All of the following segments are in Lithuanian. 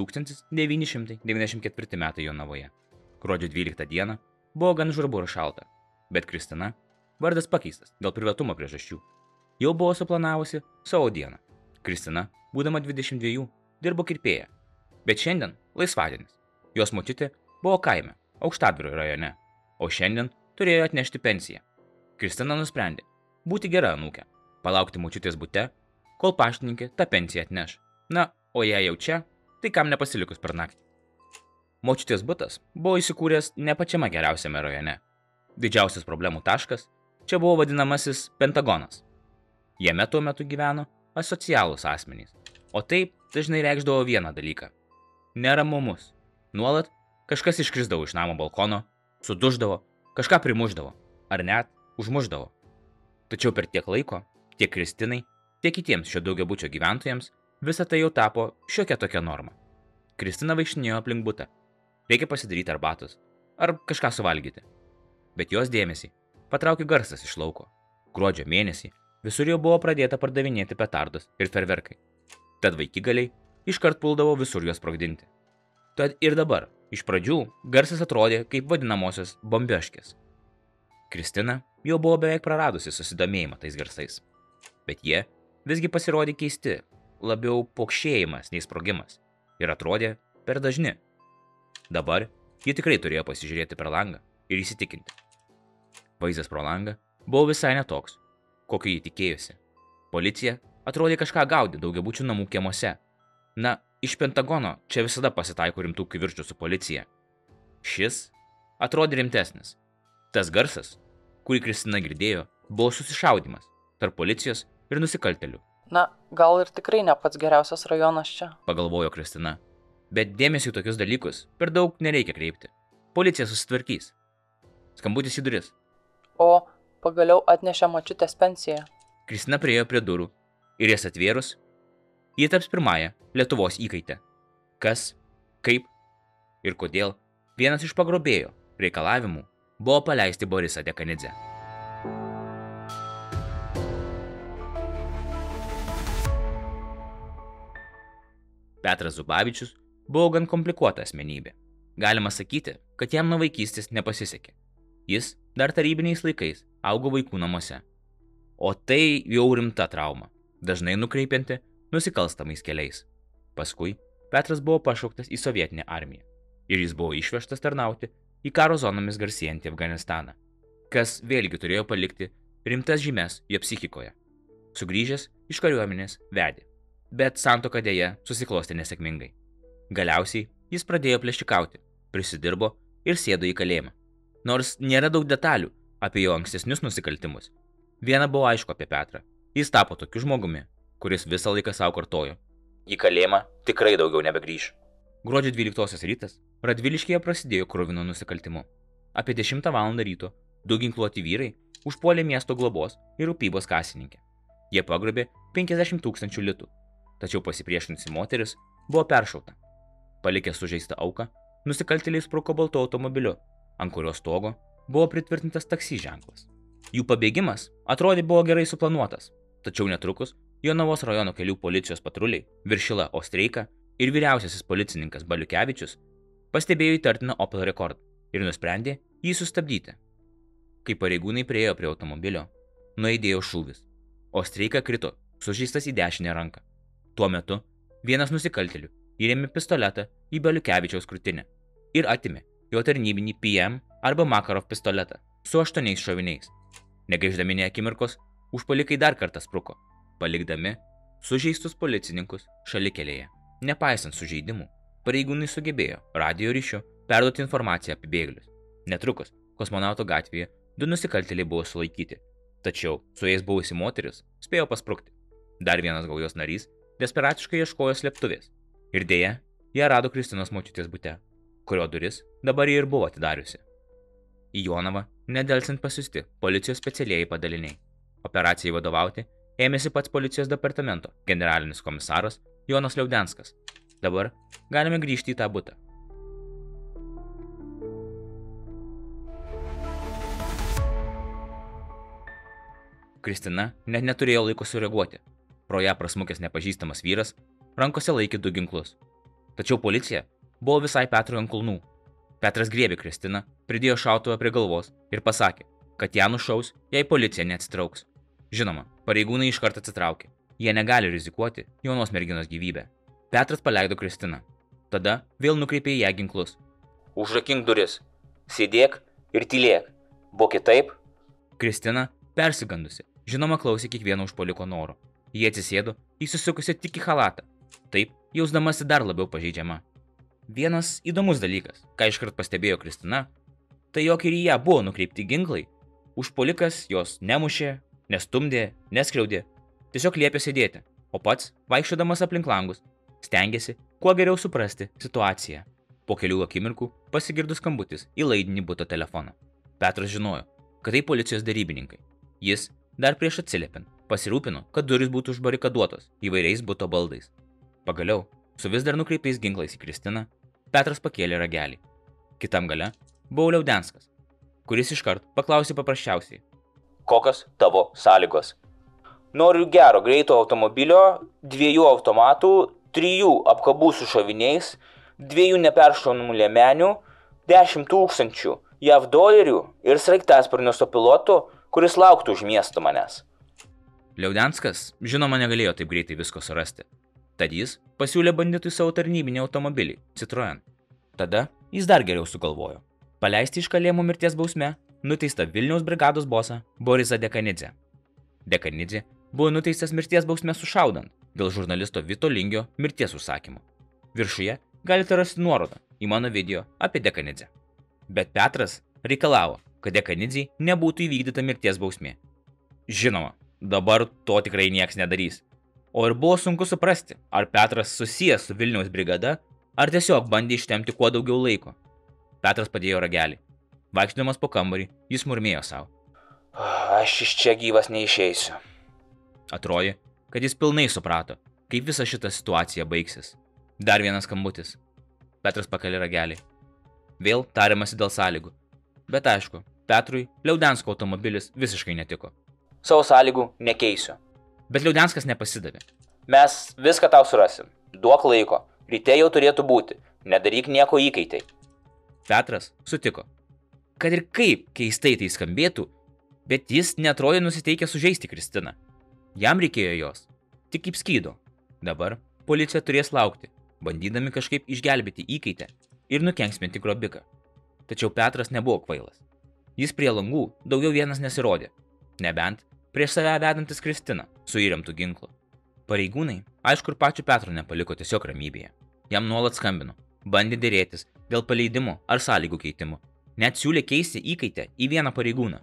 1994 metai Jonavoje. Gruodžio 12 dieną buvo gan žvarbu ir šalta, bet Kristina, vardas pakeistas dėl privatumo priežasčių, jau buvo suplanavusi savo dieną. Kristina, būdama 22, dirbo kirpėja, bet šiandien laisvadienis. Jos močiutė buvo kaime, Aukštadvario rajone, o šiandien turėjo atnešti pensiją. Kristina nusprendė būti gera anūkė, palaukti močiutės bute, kol paštininkė tą pensiją atneš. Na, o jei jau čia, tai kam nepasilikus per naktį. Močiutės butas buvo įsikūręs ne pačiame geriausiame rajone. Didžiausias problemų taškas čia buvo vadinamasis Pentagonas. Jame tuo metu gyveno asocialūs asmenys, o taip dažnai reikšdavo vieną dalyką – neramumus. Nuolat kažkas iškrisdavo iš namo balkono, suduždavo, kažką primuždavo ar net užmuždavo. Tačiau per tiek laiko, tiek Kristinai, tiek kitiems šio daugiabučio gyventojams visa tai jau tapo šiokia tokia norma. Kristina vaikštinėjo aplink butą. Reikia pasidaryti arbatos ar kažką suvalgyti. Bet jos dėmesį patraukė garsas iš lauko. Gruodžio mėnesį visur jau buvo pradėta pardavinėti petardus ir ferverkai. Tad vaikigaliai iškart puldavo visur juos sprogdinti. Tad ir dabar, iš pradžių, garsas atrodė kaip vadinamosios bombioškės. Kristina jau buvo beveik praradusi susidomėjimą tais garsais. Bet jie visgi pasirodė keisti, labiau pokšėjimas nei sprogimas, ir atrodė per dažni. Dabar ji tikrai turėjo pasižiūrėti per langą ir įsitikinti. Vaizdas pro langą buvo visai netoks, kokio jį tikėjusi. Policija atrodė kažką gaudė daugiabučių namų kiemuose. Na, iš Pentagono čia visada pasitaiko rimtų kivirčų su policija. Šis atrodė rimtesnis. Tas garsas, kurį Kristina girdėjo, buvo susišaudymas tarp policijos ir nusikaltėlių. Na, gal ir tikrai ne pats geriausias rajonas čia, pagalvojo Kristina. Bet dėmesį į tokius dalykus per daug nereikia kreipti. Policija susitvarkys. Skambutis į duris. O pagaliau atnešė močiutės pensiją. Kristina priėjo prie durų ir jas atvėrus, ji taps pirmąją Lietuvos įkaitę. Kas, kaip ir kodėl vienas iš pagrobėjo reikalavimų buvo paleisti Borisą Dekanidzę. Petras Zubavičius buvo gan komplikuota asmenybė. Galima sakyti, kad jam nuo vaikystės nepasisekė. Jis dar tarybiniais laikais augo vaikų namuose. O tai jau rimta trauma, dažnai nukreipianti nusikalstamais keliais. Paskui Petras buvo pašauktas į sovietinę armiją ir jis buvo išvežtas tarnauti į karo zonomis garsėjantį Afganistaną, kas vėlgi turėjo palikti rimtas žymes jo psichikoje. Sugrįžęs iš kariuomenės vedė, bet santuoka dėja susiklostė nesėkmingai. Galiausiai jis pradėjo plėšikauti, prisidirbo ir sėdo į kalėjimą. Nors nėra daug detalių apie jo ankstesnius nusikaltimus, viena buvo aišku apie Petrą. Jis tapo tokiu žmogumi, kuris visą laiką savo kartojo. Į kalėjimą tikrai daugiau nebegrįš. Gruodžio 12 rytas Radviliškyje prasidėjo kruvinu nusikaltimu. Apie 10 val. Ryto 2 ginkluoti vyrai užpuolė miesto globos ir rūpybos kasininkę. Jie pagrobė 50 000 litų, tačiau pasipriešinusi moteris buvo peršauta. Palikęs sužeistą auką, nusikaltėliai spruko baltu automobiliu, ant kurio stogo buvo pritvirtintas taksi ženklas. Jų pabėgimas atrodė buvo gerai suplanuotas, tačiau netrukus Jonavos rajono kelių policijos patruliai Viršila Ostreika ir vyriausiasis policininkas Baliukevičius pastebėjo įtartiną Opel Rekord ir nusprendė jį sustabdyti. Kai pareigūnai priėjo prie automobilio, nuaidėjo šūvis. Ostreika krito, sužeistas į dešinę ranką. Tuo metu vienas nusikaltėlių įrėmė pistoletą į Baliukevičiaus krūtinę ir atimė jo tarnybinį PM arba Makarov pistoletą su 8 šoviniais. Negaiždami nė akimirkos, užpuolikai dar kartą spruko, palikdami sužeistus policininkus šalikelėje. Nepaisant sužeidimų, pareigūnai sugebėjo radijo ryšiu perduoti informaciją apie bėglius. Netrukus Kosmonauto gatvėje 2 nusikaltėliai buvo sulaikyti, tačiau su jais buvusi moteris spėjo pasprukti. Dar vienas gaujos narys desperatiškai ieškojo slėptuvės ir dėja ją rado Kristinos močiutės bute, kurio duris dabar ji ir buvo atidariusi. Į Jonavą nedelsiant pasiųsti policijos specialieji padaliniai. Operacijai vadovauti ėmėsi pats policijos departamento generalinis komisaras Jonas Liaudenskas. Dabar galime grįžti į tą butą. Kristina net neturėjo laiko sureaguoti. Pro ją prasmukęs nepažįstamas vyras rankose laikė 2 ginklus. Tačiau policija buvo visai Petrui ant kulnų. Petras griebė Kristiną, pridėjo šautuvą prie galvos ir pasakė, kad ją nušaus, jei policija neatsitrauks. Žinoma, pareigūnai iškart atsitraukė. Jie negali rizikuoti jaunos merginos gyvybę. Petras paleido Kristiną. Tada vėl nukreipė į ją ginklus. Užrakink duris. Sėdėk ir tylėk. Buvo kitaip? Kristina, persigandusi, žinoma klausė kiekvieno užpuoliko noro. Jie atsisėdo, įsisukusi tik į chalatą. Taip, jausdamasi dar labiau pažeidžiama. Vienas įdomus dalykas, ką iškart pastebėjo Kristina, tai jog ir į ją buvo nukreipti ginklai. Užpuolikas jos nemušė, nestumdė, neskriaudė, tiesiog liepė sėdėti, o pats, vaikščiodamas aplink langus, stengėsi kuo geriau suprasti situaciją. Po kelių akimirkų pasigirdo skambutis į laidinį buto telefoną. Petras žinojo, kad tai policijos darybininkai. Jis, dar prieš atsiliepiant, pasirūpino, kad durys būtų užbarikaduotos įvairiais buto baldais. Pagaliau, su vis dar nukreipiais ginklais į Kristiną, Petras pakėlė ragelį. Kitam gale buvo Liaudenskas, kuris iškart paklausė paprasčiausiai. Kokios tavo sąlygos? Noriu gero greito automobilio, 2 automatų, 3 apkabų su šoviniais, 2 neperšaunamų liemenių, 10 000 JAV dolerių ir sraigtasparnio su pilotu, kuris lauktų už miesto manęs. Liaudenskas, žinoma, negalėjo taip greitai visko surasti. Tad jis pasiūlė banditui savo tarnybinį automobilį, Citroen. Tada jis dar geriau sugalvojo. Paleisti iš kalėjimo mirties bausme nuteistą Vilniaus brigados bosą Borisą Dekanidzę. Dekanidzė buvo nuteistas mirties bausme sušaudant dėl žurnalisto Vito Lingio mirties užsakymo. Viršuje galite rasti nuorodą į mano video apie Dekanidzę. Bet Petras reikalavo, kad Dekanidzei nebūtų įvykdyta mirties bausmė. Žinoma, dabar to tikrai nieks nedarys. O ir buvo sunku suprasti, ar Petras susijęs su Vilniaus brigada, ar tiesiog bandė ištemti kuo daugiau laiko. Petras padėjo ragelį. Vaikščiodamas po kambarį, jis murmėjo savo. Aš iš čia gyvas neišeisiu. Atrodė, kad jis pilnai suprato, kaip visa šita situacija baigsis. Dar vienas skambutis. Petras pakalė ragelį. Vėl tariamasi dėl sąlygų. Bet aišku, Petrui Liaudensko automobilis visiškai netiko. Savo sąlygų nekeisiu. Bet Liaudenskas nepasidavė. Mes viską tau surasim. Duok laiko. Ryte jau turėtų būti. Nedaryk nieko įkaitai. Petras sutiko. Kad ir kaip keistai tai skambėtų, bet jis netrodė nusiteikęs sužeisti Kristiną. Jam reikėjo jos. Tik kaip skydo. Dabar policija turės laukti, bandydami kažkaip išgelbėti įkaitę ir nukenksminti grobiką. Tačiau Petras nebuvo kvailas. Jis prie langų daugiau vienas nesirodė. Nebent prieš save vedantis Kristiną su įremtu ginklu. Pareigūnai, aišku, ir pačiu Petro nepaliko tiesiog ramybėje. Jam nuolat skambino, bandė dėrėtis dėl paleidimo ar sąlygų keitimo. Net siūlė keisti įkaitę į vieną pareigūną.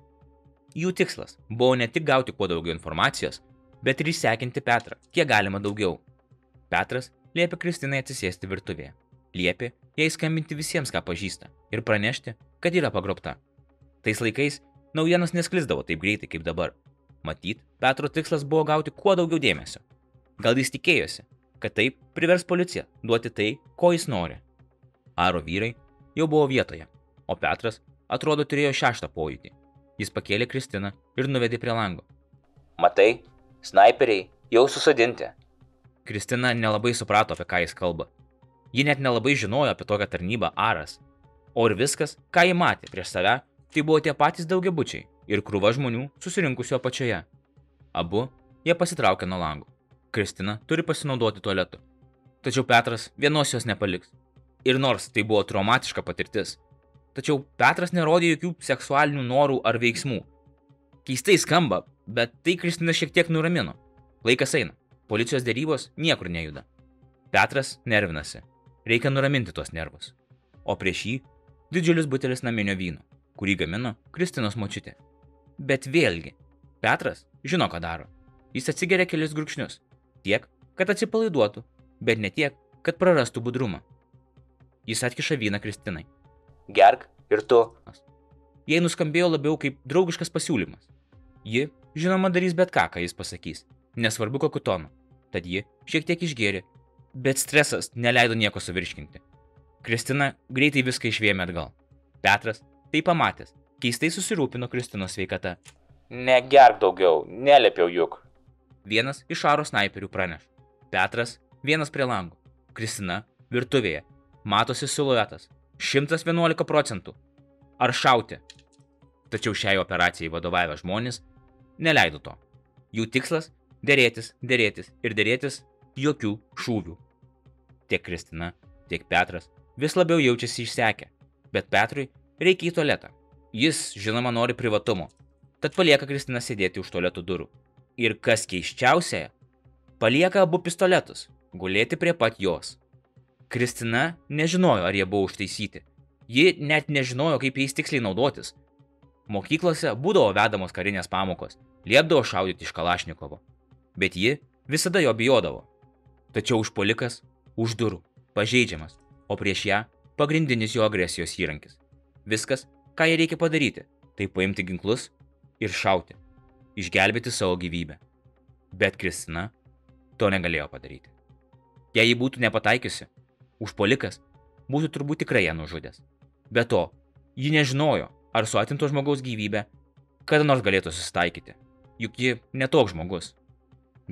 Jų tikslas buvo ne tik gauti kuo daugiau informacijos, bet ir išsekinti Petrą, kiek galima daugiau. Petras liepė Kristinai atsisėsti virtuvėje. Liepė jai skambinti visiems, ką pažįsta, ir pranešti, kad yra pagrobta. Tais laikais naujienos nesklisdavo taip greitai kaip dabar. Matyt, Petro tikslas buvo gauti kuo daugiau dėmesio. Gal jis tikėjosi, kad taip privers policiją duoti tai, ko jis nori. Aro vyrai jau buvo vietoje, o Petras atrodo turėjo 6 pojūtį. Jis pakėlė Kristiną ir nuvedė prie lango. Matai, snaiperiai jau susadinti. Kristina nelabai suprato, apie ką jis kalba. Ji net nelabai žinojo apie tokią tarnybą Aras. O ir viskas, ką ji matė prieš save, tai buvo tie patys daugiabučiai ir krūva žmonių susirinkusių apačioje. Abu jie pasitraukė nuo langų. Kristina turi pasinaudoti tualetu. Tačiau Petras vienos jos nepaliks. Ir nors tai buvo traumatiška patirtis, tačiau Petras nerodė jokių seksualinių norų ar veiksmų. Keistai skamba, bet tai Kristina šiek tiek nuramino. Laikas eina. Policijos dėrybos niekur nejuda. Petras nervinasi. Reikia nuraminti tuos nervus. O prieš jį didžiulis butelis naminio vyno, kurį gamino Kristinos močiutė. Bet vėlgi, Petras žino, ką daro. Jis atsigeria kelis gurkšnius. Tiek, kad atsipalaiduotų, bet ne tiek, kad prarastų budrumą. Jis atkiša vyną Kristinai. Gerk ir tu. Jai nuskambėjo labiau kaip draugiškas pasiūlymas. Ji, žinoma, darys bet ką jis pasakys, nesvarbu kokiu tonu. Tad ji šiek tiek išgėrė, bet stresas neleido nieko suvirškinti. Kristina greitai viską išvėmė atgal. Petras, tai pamatęs, keistai susirūpino Kristinos sveikata. Negerk daugiau, neliepiau juk. Vienas iš Aro snaiperių praneš. Petras vienas prie langų. Kristina Virtuvėje matosi siluetas 111%. Ar šauti? Tačiau šiai operacijai vadovavę žmonės neleido to. Jų tikslas – derėtis ir derėtis, jokių šūvių. Tiek Kristina, tiek Petras vis labiau jaučiasi išsekę, bet Petrui reikia į tualetą. Jis, žinoma, nori privatumo, tad palieka Kristiną sėdėti už tualetų durų. Ir kas keisčiausia, palieka abu pistoletus, gulėti prie pat jos. Kristina nežinojo, ar jie buvo užtaisyti. Ji net nežinojo, kaip jais tiksliai naudotis. Mokyklose būdavo vedamos karinės pamokos, liepdavo šaudyti iš Kalašnikovo, bet ji visada jo bijodavo. Tačiau užpuolikas už durų, pažeidžiamas, o prieš ją pagrindinis jo agresijos įrankis. Viskas, ką jai reikia padaryti, tai paimti ginklus ir šauti, išgelbėti savo gyvybę. Bet Kristina to negalėjo padaryti. Jei ji būtų nepataikiusi, užpuolikas būtų turbūt tikrai ją nužudęs. Be to, ji nežinojo, ar su atimto žmogaus gyvybė kada nors galėtų susitaikyti, juk ji netoks žmogus.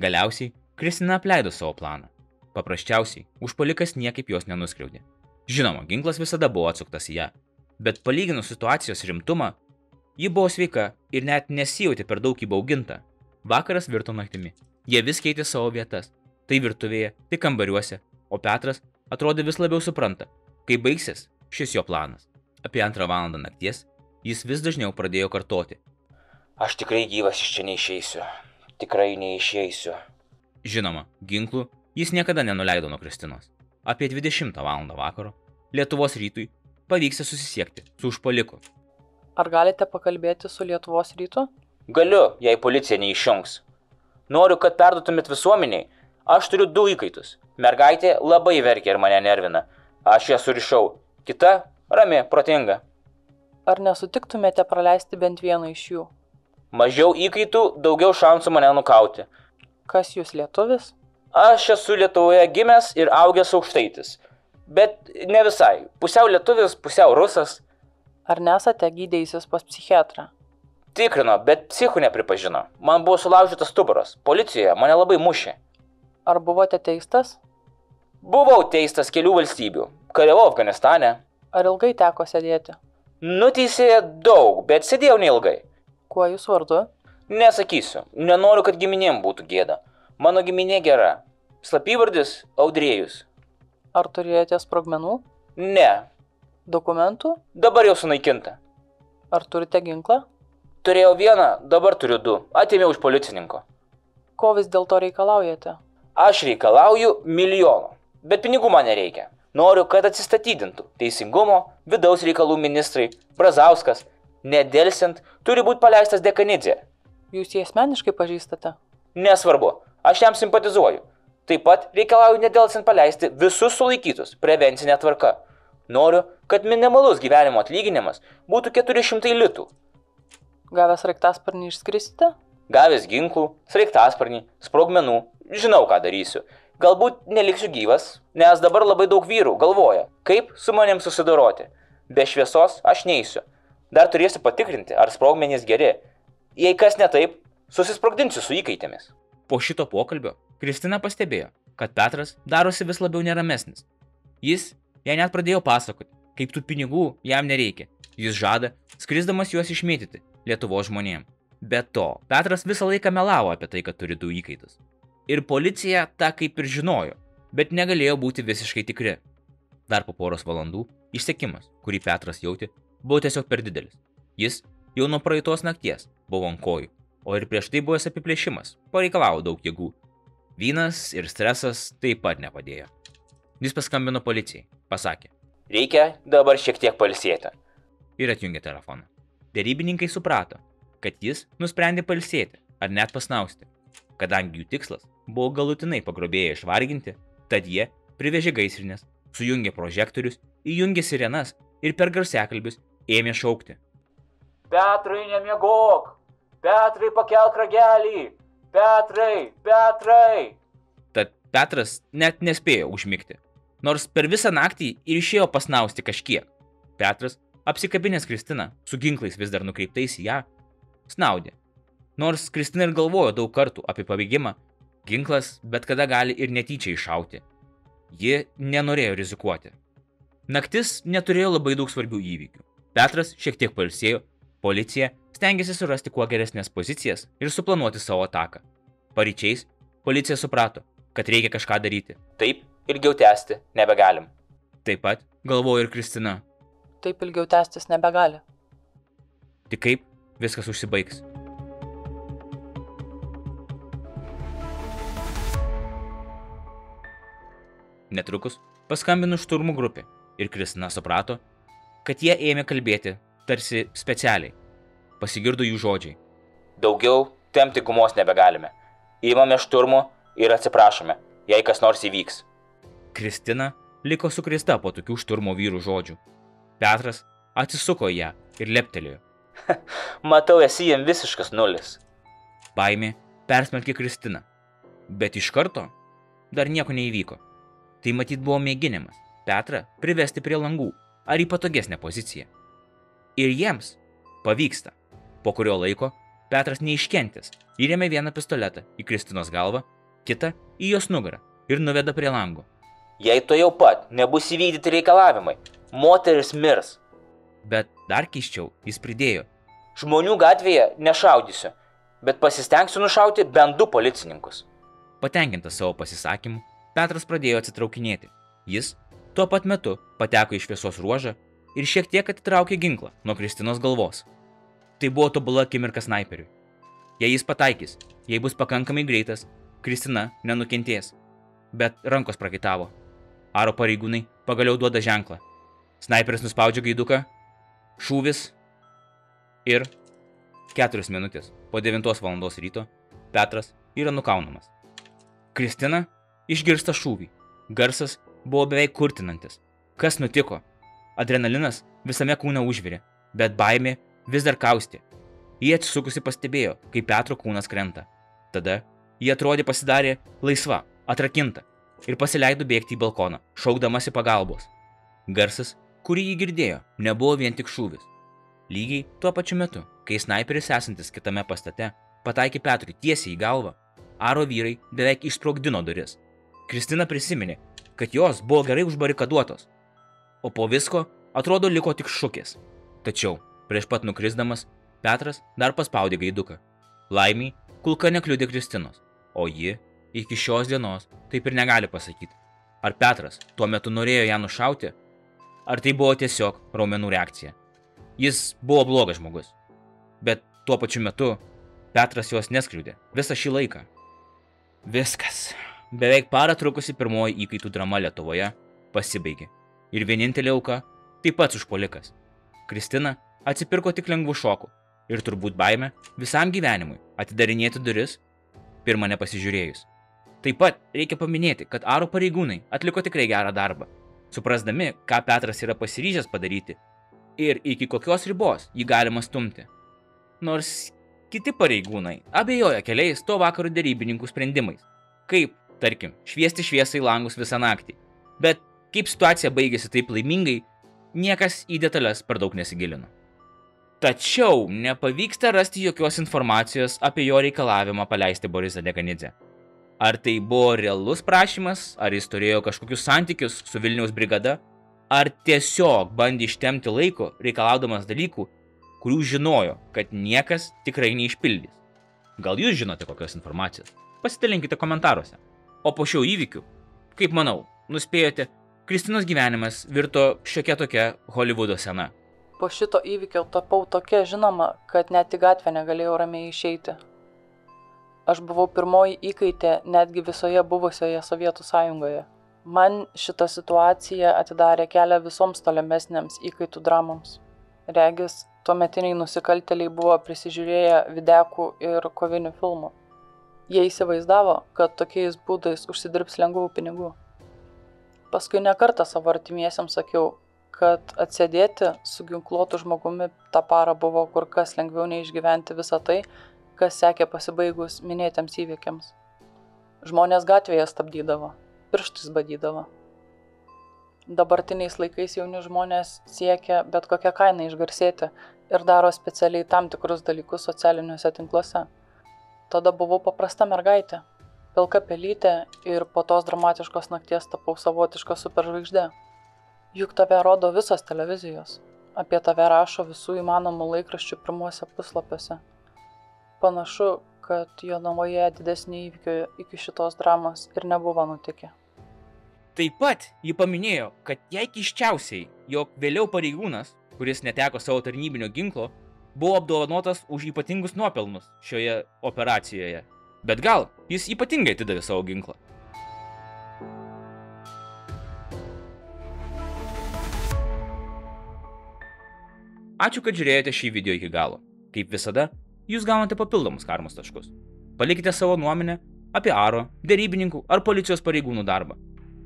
Galiausiai Kristina apleido savo planą. Paprasčiausiai, užpuolikas niekaip jos nenuskriaudė. Žinoma, ginklas visada buvo atsuktas į ją, bet palyginus situacijos rimtumą, ji buvo sveika ir net nesijautė per daug įbauginta. Vakaras virto naktimi. Jie vis keitė savo vietas. Tai virtuvėje, tai kambariuose, o Petras atrodė vis labiau supranta, kai baigsis šis jo planas. Apie 2 valandą nakties jis vis dažniau pradėjo kartoti. Aš tikrai gyvas iš čia neišeisiu. Tikrai neišeisiu. Žinoma, ginklų jis niekada nenuleido nuo Kristinos. Apie 20 valandą vakaro Lietuvos rytui pavyksta susisiekti su užpuoliku. Ar galite pakalbėti su Lietuvos rytu? Galiu, jei policija neišjungs. Noriu, kad perduotumėt visuomeniai. Aš turiu 2 įkaitus. Mergaitė labai verkia ir mane nervina. Aš ją surišau. Kita rami, protinga. Ar nesutiktumėte praleisti bent vieną iš jų? Mažiau įkaitų, daugiau šansų mane nukauti. Kas jūs, lietuvis? Aš esu Lietuvoje gimęs ir augęs aukštaitis. Bet ne visai. Pusiau lietuvis, pusiau rusas. Ar nesate gydėjusis pas psichiatrą? Tikrino, bet psichų nepripažino. Man buvo sulaužytas stuburas. Policijoje mane labai mušė. Ar buvote teistas? Buvau teistas kelių valstybių. Kariavau Afganistane. Ar ilgai teko sėdėti? Nuteisė daug, bet sėdėjau neilgai. Kuo jūs vardu? Nesakysiu. Nenoriu, kad giminėm būtų gėda. Mano giminė gera. Slapyvardis Audrėjus. Ar turėjote sprogmenų? Ne. Dokumentų? Dabar jau sunaikinta. Ar turite ginklą? Turėjau 1, dabar turiu 2. Atėmiau iš policininko. Ko vis dėlto reikalaujate? Aš reikalauju 1 milijono, bet pinigų man nereikia. Noriu, kad atsistatydintų Teisingumo, vidaus reikalų ministrai, Brazauskas. Nedelsiant turi būti paleistas Dekanidzė. Jūs jį asmeniškai pažįstate? Nesvarbu, aš jam simpatizuoju. Taip pat reikalauju nedelsiant paleisti visus sulaikytus prevencinę tvarką. Noriu, kad minimalus gyvenimo atlyginimas būtų 400 litų. Gavęs sraigtasparnį išskrisite? Gavęs ginklų, sraigtasparnį, sprogmenų, žinau, ką darysiu. Galbūt neliksiu gyvas, nes dabar labai daug vyrų galvoja, kaip su manim susidoroti. Be šviesos aš neisiu. Dar turėsiu patikrinti, ar sprogmenys geri. Jei kas ne taip, susisprogdinsiu su įkaitėmis. Po šito pokalbio Kristina pastebėjo, kad Petras darosi vis labiau neramesnis. Jis jai net pradėjo pasakoti, kaip tų pinigų jam nereikia. Jis žada, skrisdamas juos išmėtyti Lietuvos žmonėm. Be to, Petras visą laiką melavo apie tai, kad turi 2 įkaitus. Ir policija tą kaip ir žinojo, bet negalėjo būti visiškai tikri. Dar po poros valandų išsekimas, kurį Petras jautė, buvo tiesiog per didelis. Jis jau nuo praeitos nakties buvo ant kojų, o ir prieš tai buvęs apiplėšimas pareikalavo daug jėgų. Vynas ir stresas taip pat nepadėjo. Jis paskambino policijai, pasakė: Reikia dabar šiek tiek pailsėti. Ir atjungė telefoną. Derybininkai suprato, kad jis nusprendė pailsėti ar net pasnausti. Kadangi jų tikslas buvo galutinai pagrobėję išvarginti, tad jie privežė gaisrinės, sujungė prožektorius, įjungė sirenas ir per garsiakalbius ėmė šaukti: Petrai, nemiegok! Petrai, pakelk ragelį! Petrai, Petrai! Tad Petras net nespėjo užmigti, nors per visą naktį ir išėjo pasnausti kažkiek. Petras, apsikabinęs Kristiną, su ginklais vis dar nukreiptais į ją, snaudė. Nors Kristina ir galvojo daug kartų apie pabėgimą, ginklas bet kada gali ir netyčia iššauti. Ji nenorėjo rizikuoti. Naktis neturėjo labai daug svarbių įvykių. Petras šiek tiek pailsėjo, policija stengiasi surasti kuo geresnės pozicijas ir suplanuoti savo ataką. Paryčiais policija suprato, kad reikia kažką daryti. Taip, ilgiau tęsti nebegalim. Taip pat galvojo ir Kristina. Taip ilgiau tęstis nebegali. Tik kaip viskas užsibaigs. Netrukus paskambino šturmų grupė ir Kristina suprato, kad jie ėmė kalbėti tarsi specialiai. Pasigirdo jų žodžiai. Daugiau tempti gumos nebegalime. Įmame šturmų ir atsiprašome, jei kas nors įvyks. Kristina liko sukrėsta po tokių šturmo vyrų žodžių. Petras atsisuko į ją ir leptelėjo. Matau, esi jam visiškas nulis. Baimė persmelkė Kristiną. Bet iš karto dar nieko neįvyko. Tai matyt buvo mėginimas Petrą privesti prie langų ar į patogesnę poziciją. Ir jiems pavyksta. Po kurio laiko Petras neiškentęs įrėmė vieną pistoletą į Kristinos galvą, kitą į jos nugarą ir nuveda prie lango. Jei to jau pat nebus įvykdyti reikalavimai, moteris mirs. Bet dar keisčiau jis pridėjo. Žmonių gatvėje nešaudysiu, bet pasistengsiu nušauti bent 2 policininkus. Patenkintas savo pasisakymu, Petras pradėjo atsitraukinėti. Jis tuo pat metu pateko į šviesos ruožą ir šiek tiek atitraukė ginklą nuo Kristinos galvos. Tai buvo tobula akimirka snaiperiui. Jei jis pataikys, jei bus pakankamai greitas, Kristina nenukentės. Bet rankos prakaitavo. Aro pareigūnai pagaliau duoda ženklą. Snaiperis nuspaudžia gaiduką, šūvis ir 4 minutės po 9 valandos ryto Petras yra nukaunamas. Kristina išgirsta šūvį. Garsas buvo beveik kurtinantis. Kas nutiko? Adrenalinas visame kūne užvirė, bet baimė vis dar kaustė. Jie atsisukusi pastebėjo, kaip Petro kūnas krenta. Tada jie atrodė pasidarė laisva, atrakinta ir pasileido bėgti į balkoną, šaukdamasi pagalbos. Garsas, kurį jį girdėjo, nebuvo vien tik šūvis. Lygiai tuo pačiu metu, kai snaiperis esantis kitame pastate pataikė Petrui tiesiai į galvą, aro vyrai beveik išsprogdino duris. Kristina prisiminė, kad jos buvo gerai užbarikaduotos, o po visko atrodo liko tik šukės. Tačiau prieš pat nukrisdamas Petras dar paspaudė gaiduką. Laimiai kulka nekliudė Kristinos, o ji iki šios dienos taip ir negali pasakyti, ar Petras tuo metu norėjo ją nušauti, ar tai buvo tiesiog raumenų reakcija. Jis buvo blogas žmogus, bet tuo pačiu metu Petras jos neskliudė visą šį laiką. Viskas. Beveik parą trukusi pirmoji įkaitų drama Lietuvoje pasibaigė. Ir vienintelė auka taip pat užpuolikas. Kristina atsipirko tik lengvų šokų ir turbūt baimę visam gyvenimui atidarinėti duris, pirmą nepasižiūrėjus. Taip pat reikia paminėti, kad aro pareigūnai atliko tikrai gerą darbą, suprasdami, ką Petras yra pasiryžęs padaryti ir iki kokios ribos jį galima stumti. Nors kiti pareigūnai abejoja keliais to vakaro derybininkų sprendimais, kaip, tarkim, šviesti šviesą į langus visą naktį. Bet kaip situacija baigėsi taip laimingai, niekas į detalės per daug nesigilino. Tačiau nepavyksta rasti jokios informacijos apie jo reikalavimą paleisti Borisą Dekanidzę. Ar tai buvo realus prašymas, ar jis turėjo kažkokius santykius su Vilniaus brigada, ar tiesiog bandė ištemti laiko reikalaudamas dalykų, kurių žinojo, kad niekas tikrai neišpildys. Gal jūs žinote kokios informacijos? Pasidalinkite komentaruose. O po šio įvykių, kaip manau, nuspėjote, Kristinos gyvenimas virto šiokia tokia Holivudo scena. Po šito įvykio tapau tokia žinoma, kad net į gatvę negalėjau ramiai išeiti. Aš buvau pirmoji įkaitė netgi visoje buvusioje Sovietų Sąjungoje. Man šita situacija atidarė kelią visoms tolimesnėms įkaitų dramoms. Regis, tuometiniai nusikaltėliai buvo prisižiūrėję videkų ir kovinių filmų. Jie įsivaizdavo, kad tokiais būdais užsidirbs lengvų pinigų. Paskui nekartą savo artimiesiems sakiau, kad atsėdėti su ginkluotu žmogumi tą parą buvo kur kas lengviau nei išgyventi visą tai, kas sekė pasibaigus minėtiems įvykiams. Žmonės gatvėje stabdydavo, pirštais badydavo. Dabartiniais laikais jauni žmonės siekia bet kokią kainą išgarsėti ir daro specialiai tam tikrus dalykus socialiniuose tinkluose. Tada buvau paprasta mergaitė. pilka pelytė ir po tos dramatiškos nakties tapau savotiška superžvaigždė. Juk tave rodo visos televizijos. Apie tave rašo visų įmanomų laikraščių pirmuose puslapiuose. Panašu, kad Jonavoje didesnį įvykį iki šitos dramos ir nebuvo nutikę. Taip pat ji paminėjo, kad jai keisčiausiai, jog vėliau pareigūnas, kuris neteko savo tarnybinio ginklo, buvo apdovanotas už ypatingus nuopelnus šioje operacijoje. Bet gal jis ypatingai atidavė savo ginklą. Ačiū, kad žiūrėjote šį video iki galo. Kaip visada, jūs gaunate papildomus karmos taškus. Palikite savo nuomonę apie Aro, derybininkų ar policijos pareigūnų darbą.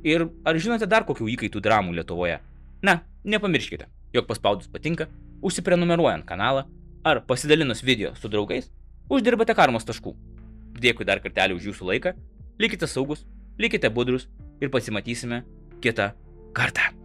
Ir ar žinote dar kokių įkaitų dramų Lietuvoje? Na, nepamirškite, jog paspaudus patinka, užsiprenumeruojant kanalą ar pasidalinus video su draugais, uždirbate karmos taškų. Dėkui dar kartelį už jūsų laiką, likite saugus, likite budrus ir pasimatysime kitą kartą.